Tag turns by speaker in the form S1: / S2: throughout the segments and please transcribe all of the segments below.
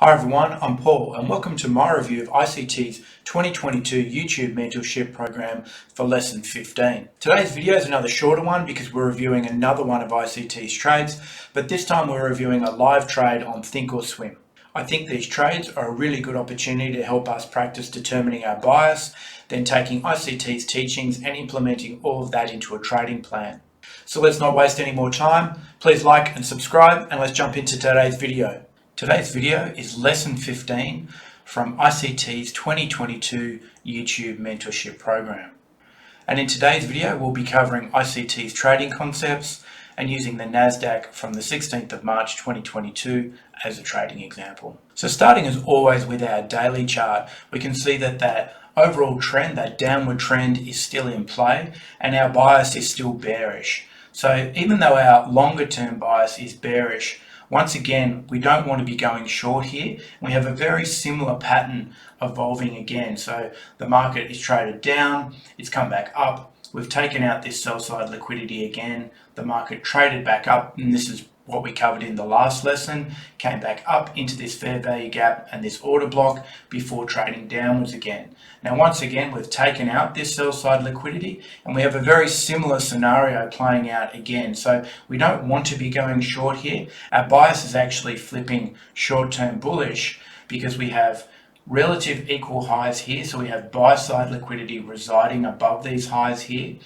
S1: Hi everyone, I'm Paul and welcome to my review of ICT's 2022 YouTube Mentorship Program for Lesson 15. Today's video is another shorter one because we're reviewing another one of ICT's trades, but this time we're reviewing a live trade on Think or Swim. I think these trades are a really good opportunity to help us practice determining our bias, then taking ICT's teachings and implementing all of that into a trading plan. So let's not waste any more time. Please like and subscribe and let's jump into today's video. Today's video is Lesson 15 from ICT's 2022 YouTube Mentorship Program. And in today's video, we'll be covering ICT's trading concepts and using the NASDAQ from the 16th of March 2022 as a trading example. So starting as always with our daily chart, we can see that overall trend, that downward trend is still in play and our bias is still bearish. So even though our longer term bias is bearish, once again, we don't want to be going short here. We have a very similar pattern evolving again. So the market is traded down, it's come back up. We've taken out this sell side liquidity again. The market traded back up, and this is what we covered in the last lesson, came back up into this fair value gap and this order block before trading downwards again. Now, once again, we've taken out this sell side liquidity and we have a very similar scenario playing out again. So we don't want to be going short here. Our bias is actually flipping short-term bullish because we have relative equal highs here. So we have buy side liquidity residing above these highs here.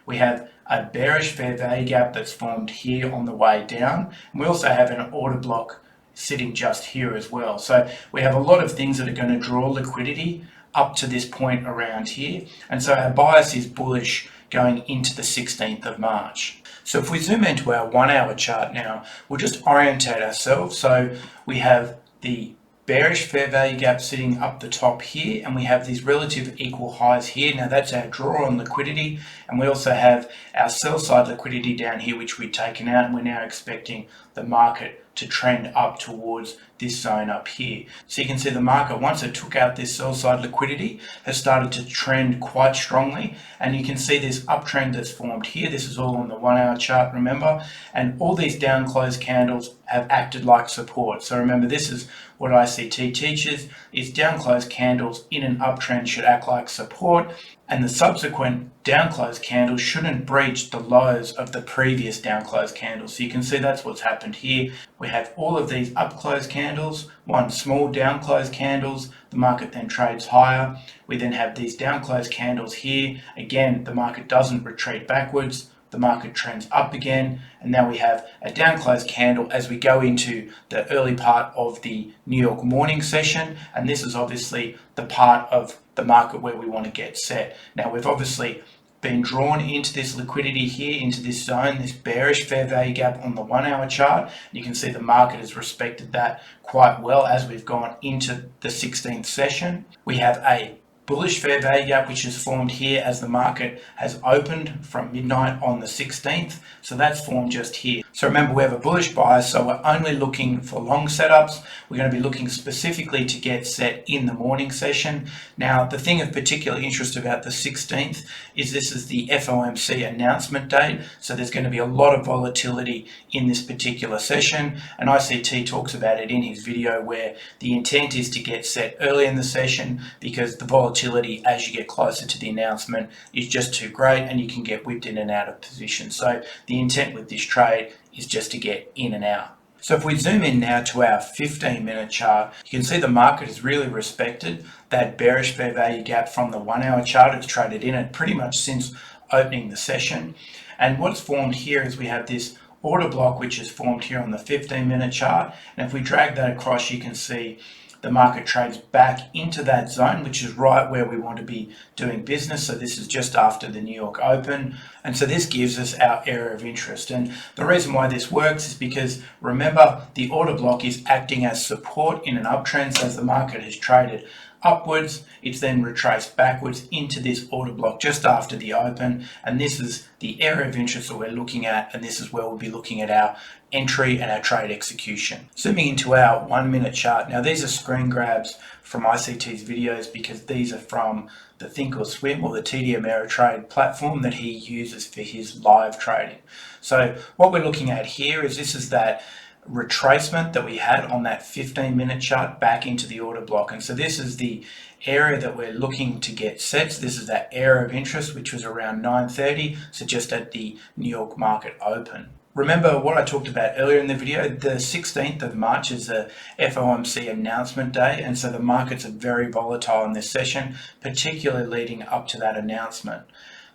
S1: We have a bearish fair value gap that's formed here on the way down. And we also have an order block sitting just here as well. So we have a lot of things that are going to draw liquidity up to this point around here. And so our bias is bullish going into the 16th of March. So if we zoom into our 1 hour chart now, we'll just orientate ourselves. So we have the bearish fair value gap sitting up the top here, and we have these relative equal highs here. Now that's our draw on liquidity, and we also have our sell side liquidity down here, which we've taken out, and we're now expecting the market to trend up towards this zone up here. So you can see the market, once it took out this sell side liquidity, has started to trend quite strongly, and you can see this uptrend that's formed here. This is all on the 1 hour chart, remember, and all these down close candles have acted like support. So remember, this is what ICT teaches, is down close candles in an uptrend should act like support, and the subsequent down close candles shouldn't breach the lows of the previous down close candles. So you can see that's what's happened here. We have all of these up close candles, one small down close candles, the market then trades higher. We then have these down close candles here. Again, the market doesn't retreat backwards. The market trends up again, and now we have a down close candle as we go into the early part of the New York morning session, and this is obviously the part of the market where we want to get set. Now we've obviously been drawn into this liquidity here, into this zone, this bearish fair value gap on the 1 hour chart. You can see the market has respected that quite well as we've gone into the 16th session. We have a bullish fair value gap which is formed here as the market has opened from midnight on the 16th. So that's formed just here. So remember, we have a bullish bias, so we're only looking for long setups. We're going to be looking specifically to get set in the morning session. Now, the thing of particular interest about the 16th is this is the FOMC announcement date. So there's going to be a lot of volatility in this particular session. And ICT talks about it in his video where the intent is to get set early in the session because the volatility as you get closer to the announcement is just too great and you can get whipped in and out of position. So the intent with this trade is just to get in and out. So if we zoom in now to our 15-minute chart, you can see the market has really respected that bearish fair value gap from the 1 hour chart. It's traded in it pretty much since opening the session. And what's formed here is we have this order block which is formed here on the 15-minute chart. And if we drag that across, you can see the market trades back into that zone, which is right where we want to be doing business. So this is just after the New York Open. And so this gives us our area of interest. And the reason why this works is because, remember, the order block is acting as support in an uptrend. So as the market has traded upwards, it's then retraced backwards into this order block just after the open, and this is the area of interest that we're looking at, and this is where we'll be looking at our entry and our trade execution. Zooming into our 1 minute chart. Now these are screen grabs from ICT's videos because these are from the Think or Swim or the TD Ameritrade platform that he uses for his live trading. So what we're looking at here is this is that retracement that we had on that 15-minute chart back into the order block. And so this is the area that we're looking to get set. So this is that area of interest, which was around 9:30, so just at the New York market open. Remember what I talked about earlier in the video, the 16th of March is the FOMC announcement day, and so the markets are very volatile in this session, particularly leading up to that announcement.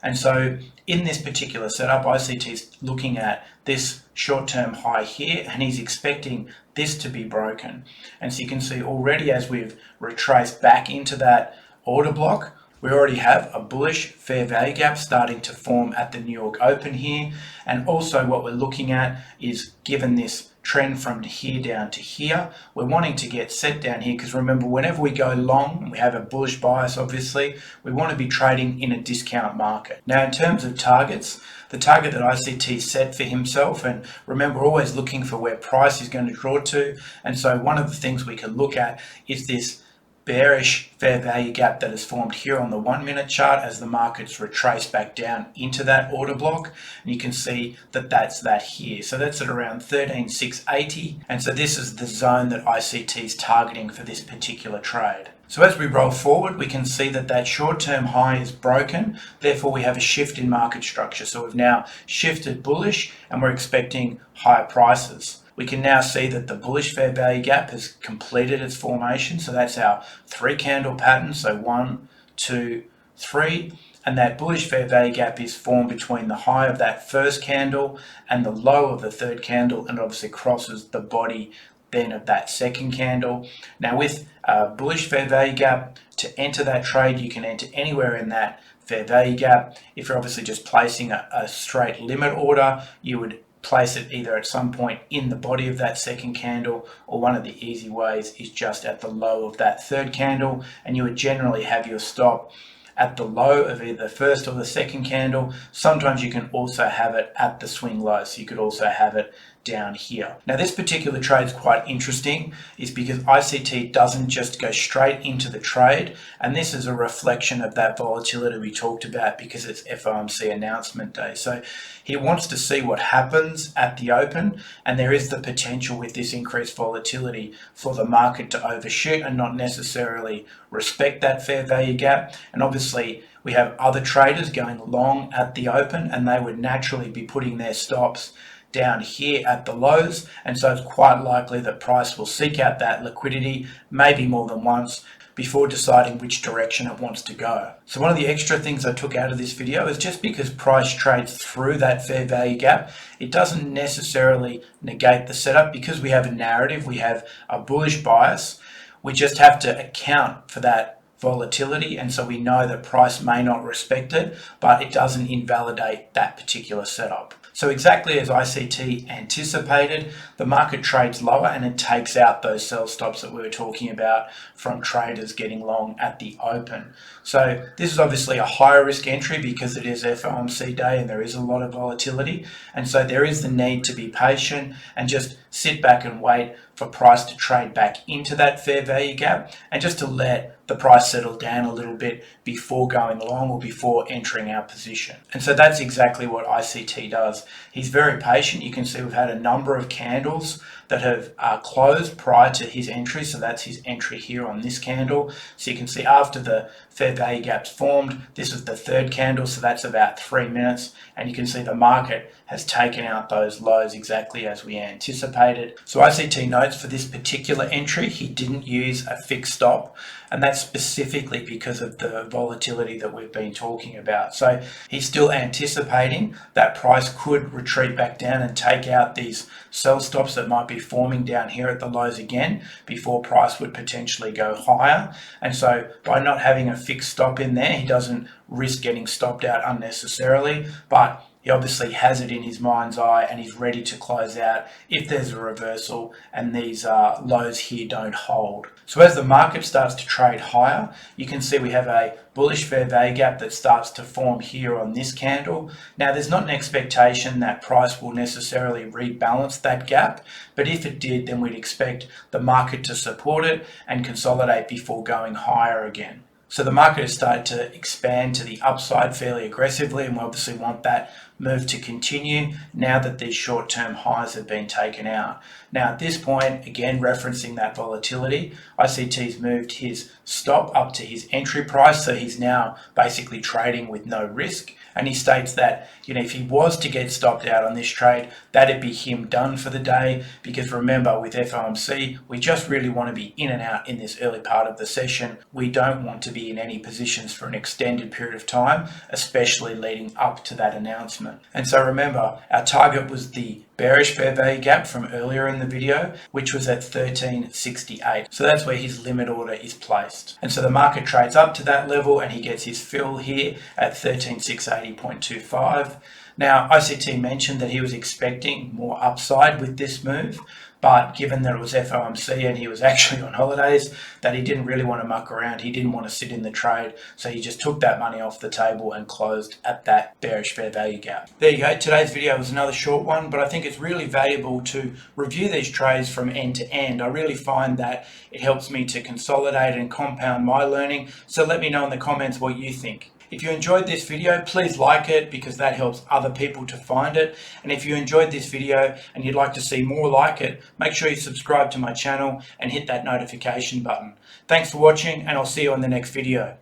S1: And so in this particular setup, ICT is looking at this short-term high here, and he's expecting this to be broken. And so you can see already as we've retraced back into that order block, we already have a bullish fair value gap starting to form at the New York Open here. And also what we're looking at is, given this trend from here down to here, we're wanting to get set down here, because remember, whenever we go long, we have a bullish bias, obviously, we want to be trading in a discount market. Now, in terms of targets, the target that ICT set for himself, and remember, we're always looking for where price is going to draw to, and so one of the things we can look at is this bearish fair value gap that is formed here on the 1-minute chart as the markets retrace back down into that order block, and you can see that that's that here. So that's at around 13,680, and so this is the zone that ICT is targeting for this particular trade. So as we roll forward, we can see that that short-term high is broken, therefore we have a shift in market structure. So we've now shifted bullish and we're expecting higher prices. We can now see that the bullish fair value gap has completed its formation. So that's our 3-candle pattern. So 1, 2, 3. And that bullish fair value gap is formed between the high of that first candle and the low of the third candle, and obviously crosses the body then of that second candle. Now with a bullish fair value gap, to enter that trade, you can enter anywhere in that fair value gap. If you're obviously just placing a straight limit order, you would place it either at some point in the body of that second candle, or one of the easy ways is just at the low of that third candle, and you would generally have your stop at the low of either the first or the second candle. Sometimes you can also have it at the swing low, so you could also have it down here. Now this particular trade is quite interesting, is because ICT doesn't just go straight into the trade, and this is a reflection of that volatility we talked about because it's FOMC announcement day. So he wants to see what happens at the open, and there is the potential with this increased volatility for the market to overshoot and not necessarily respect that fair value gap. And obviously we have other traders going long at the open, and they would naturally be putting their stops down here at the lows, and so it's quite likely that price will seek out that liquidity maybe more than once before deciding which direction it wants to go. So one of the extra things I took out of this video is, just because price trades through that fair value gap, it doesn't necessarily negate the setup. Because we have a narrative, we have a bullish bias, we just have to account for that volatility, and so we know that price may not respect it, but it doesn't invalidate that particular setup. So exactly as ICT anticipated, the market trades lower and it takes out those sell stops that we were talking about from traders getting long at the open. So this is obviously a higher risk entry because it is FOMC day and there is a lot of volatility, and so there is the need to be patient and just sit back and wait for price to trade back into that fair value gap, and just to let the price settle down a little bit before going long or before entering our position. And so that's exactly what ICT does. He's very patient. You can see we've had a number of candles that have closed prior to his entry. So that's his entry here on this candle. So you can see after the fair value gap's formed, this is the third candle, so that's about 3 minutes, and you can see the market has taken out those lows exactly as we anticipated. So ICT notes for this particular entry, he didn't use a fixed stop, and that's specifically because of the volatility that we've been talking about. So he's still anticipating that price could retreat back down and take out these sell stops that might be forming down here at the lows again before price would potentially go higher. And so by not having a fixed stop in there, he doesn't risk getting stopped out unnecessarily, but he obviously has it in his mind's eye and he's ready to close out if there's a reversal and these lows here don't hold. So as the market starts to trade higher, you can see we have a bullish fair value gap that starts to form here on this candle. Now there's not an expectation that price will necessarily rebalance that gap, but if it did, then we'd expect the market to support it and consolidate before going higher again. So the market has started to expand to the upside fairly aggressively, and we obviously want that move to continue now that these short-term highs have been taken out. Now at this point, again referencing that volatility, ICT's moved his stop up to his entry price, so he's now basically trading with no risk. And he states that, if he was to get stopped out on this trade, that'd be him done for the day, because remember, with FOMC, we just really want to be in and out in this early part of the session. We don't want to be in any positions for an extended period of time, especially leading up to that announcement. And so remember, our target was the bearish fair value gap from earlier in the video, which was at 1368. So that's where his limit order is placed. And so the market trades up to that level and he gets his fill here at 13680.25. Now, ICT mentioned that he was expecting more upside with this move, but given that it was FOMC and he was actually on holidays, that he didn't really want to muck around. He didn't want to sit in the trade, so he just took that money off the table and closed at that bearish fair value gap. There you go. Today's video was another short one, but I think it's really valuable to review these trades from end to end. I really find that it helps me to consolidate and compound my learning, so let me know in the comments what you think. If you enjoyed this video, please like it, because that helps other people to find it. And if you enjoyed this video and you'd like to see more like it, make sure you subscribe to my channel and hit that notification button. Thanks for watching, and I'll see you on the next video.